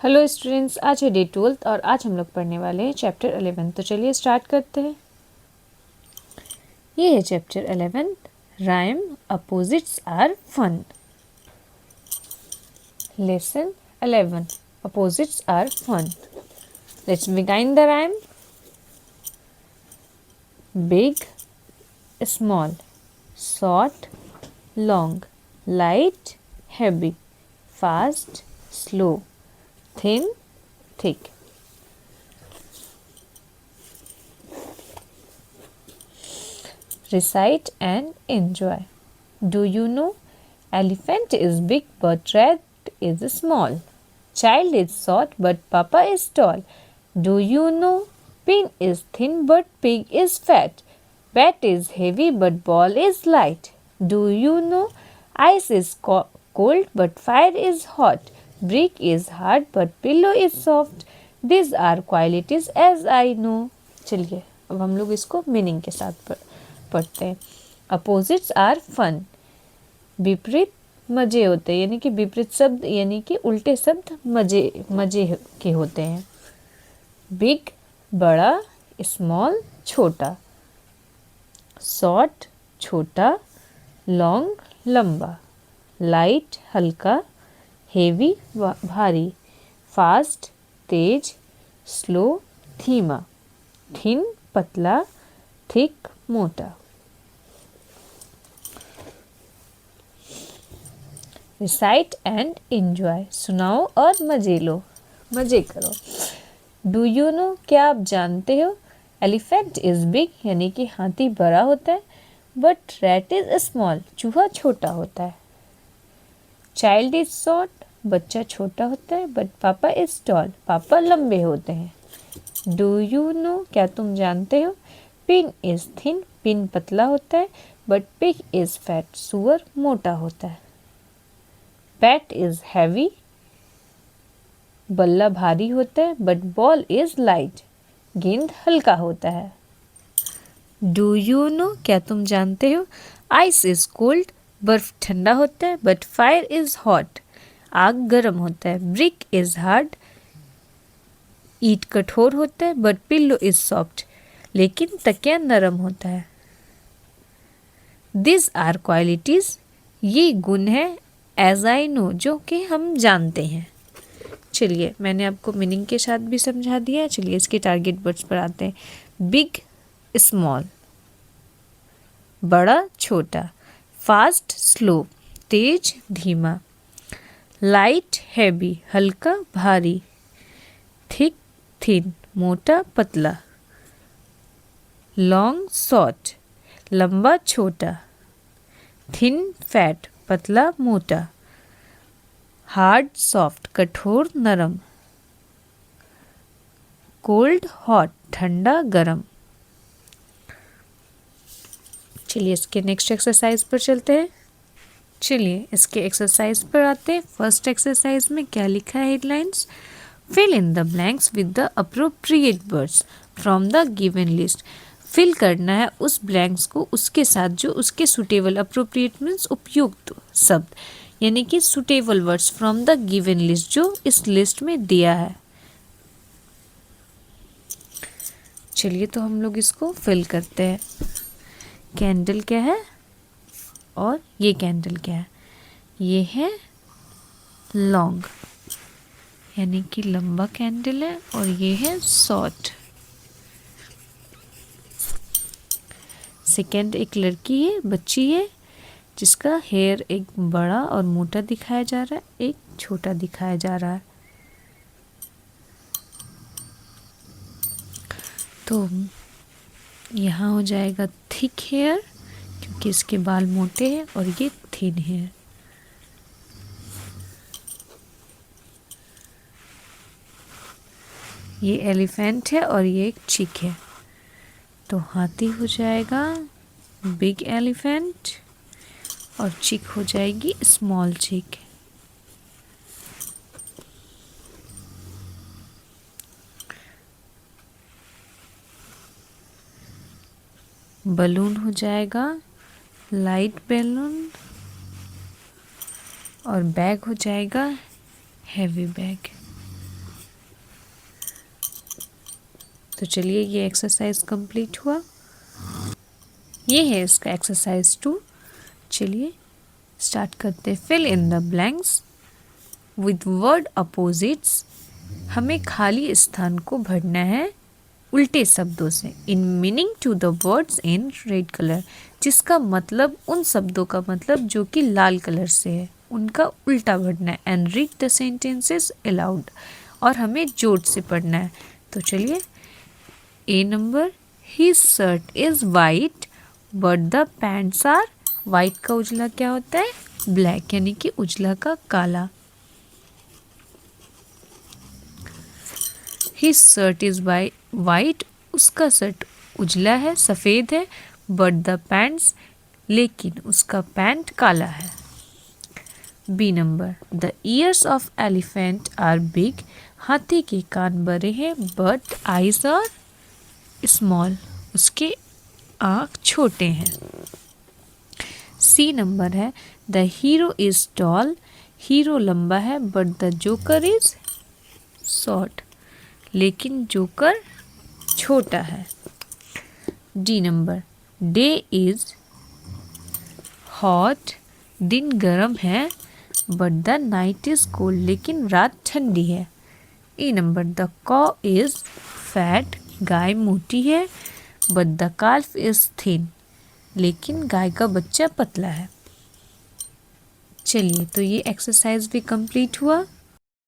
Hello students, आज है day 12 और आज हम लोग पढ़ने वाले हैं चैप्टर 11। तो चलिए स्टार्ट करते हैं। ये है chapter 11, rhyme opposites are fun. Lesson 11, opposites are fun. Let's begin the rhyme. Big, small, short, long, light, heavy, fast, slow, thin, thick. Recite and enjoy. Do you know? Elephant is big but rat is small. Child is short but papa is tall. Do you know? Pin is thin but pig is fat. Bat is heavy but ball is light. Do you know? Ice is cold but fire is hot. Brick is hard but pillow is soft. These are qualities as I know. चलिए अब हम लोग इसको meaning के साथ पढ़ते हैं। Opposites are fun, विपरीत मजे होते हैं, यानी कि विपरीत शब्द यानी कि उल्टे शब्द मजे मजे के होते हैं। बिग बड़ा, स्मॉल छोटा, शॉर्ट छोटा, लॉन्ग लंबा, लाइट हल्का, हेवी भारी, फास्ट तेज, स्लो धीमा, थिन पतला, थिक मोटा। रिसाइट एंड एंजॉय, सुनाओ और मजे लो, मजे करो। डू यू नो, क्या आप जानते हो? एलिफेंट इज बिग यानी कि हाथी बड़ा होता है, बट रैट इज स्मॉल, चूहा छोटा होता है। चाइल्ड इज शॉर्ट, बच्चा छोटा होता है, बट पापा इज टॉल, पापा लंबे होते हैं। डू यू नो, क्या तुम जानते हो? पिन इज थिन, पिन पतला होता है, बट पिग इज फैट, सुअर मोटा होता है। बैट इज हैवी, बल्ला भारी होता है, बट बॉल इज लाइट, गेंद हल्का होता है। डू यू नो, क्या तुम जानते हो? आइस इज कोल्ड, बर्फ ठंडा होता है, बट फायर इज हॉट, आग गर्म होता है। ब्रिक इज हार्ड, ईट कठोर होता है, बट पिल्लो इज सॉफ्ट, लेकिन तकिया नरम होता है। दिस आर क्वालिटीज, ये गुण है, एज आई नो, जो कि हम जानते हैं। चलिए मैंने आपको मीनिंग के साथ भी समझा दिया है। चलिए इसके टारगेट वर्ड्स पर आते हैं। बिग स्मॉल, बड़ा छोटा, फास्ट स्लो, तेज धीमा, लाइट हैवी हल्का भारी, थिक थिन मोटा पतला, लॉन्ग शॉर्ट लंबा छोटा, थिन फैट पतला मोटा, हार्ड सॉफ्ट कठोर नरम, कोल्ड हॉट ठंडा गरम। चलिए इसके नेक्स्ट एक्सरसाइज पर चलते हैं। चलिए इसके एक्सरसाइज पर आते हैं। फर्स्ट एक्सरसाइज में क्या लिखा है? Headlines. Fill in the blanks with the appropriate words from the given list. Fill करना है उस ब्लैंक्स को उसके साथ जो उसके सुटेबल, अप्रोप्रिएट मीन्स उपयुक्त शब्द, यानी कि suitable words from the given list, जो इस लिस्ट में दिया है। चलिए तो हम लोग इसको फिल करते हैं। कैंडल क्या है और ये कैंडल क्या है? ये है लॉन्ग यानी कि लंबा कैंडल है, और ये है शॉर्ट। सेकेंड एक लड़की है, बच्ची है, जिसका हेयर एक बड़ा और मोटा दिखाया जा रहा है, एक छोटा दिखाया जा रहा है। तो यहाँ हो जाएगा थिक हेयर क्योंकि इसके बाल मोटे हैं, और ये थिन हेयर। ये एलिफेंट है और ये एक चिक है, तो हाथी हो जाएगा बिग एलिफेंट और चिक हो जाएगी स्मॉल चिक। बलून हो जाएगा लाइट बैलून, और बैग हो जाएगा हैवी बैग। तो चलिए ये एक्सरसाइज कंप्लीट हुआ। ये है इसका एक्सरसाइज 2। चलिए स्टार्ट करते। Fill in the blanks with word opposites. हमें खाली स्थान को भरना है उल्टे शब्दों से। In meaning to the words in red colour, जिसका मतलब उन शब्दों का मतलब जो कि लाल कलर से है उनका उल्टा भरना है। And read the sentences aloud, और हमें जोर से पढ़ना है। तो चलिए A number, his shirt is white but the pants are. White का उजला क्या होता है? ब्लैक, यानी कि उजला का काला। हिज शर्ट इज वाइट, उसका शर्ट उजला है, सफ़ेद है। बट द पैंट्स, लेकिन उसका पैंट काला है। B number, the ears of elephant are big. हाथी के कान बड़े हैं बट आइज आर स्मॉल, उसके आँख छोटे हैं। सी नंबर है, the hero is tall. Hero लंबा है but the joker is short, लेकिन जोकर छोटा है। D number, day is hot. दिन गर्म है but the night is cold, लेकिन रात ठंडी है। ई नंबर, द कॉ इज फैट। गाय मोटी है बट द काल्फ इज थिन, लेकिन गाय का बच्चा पतला है। चलिए तो ये एक्सरसाइज भी कंप्लीट हुआ।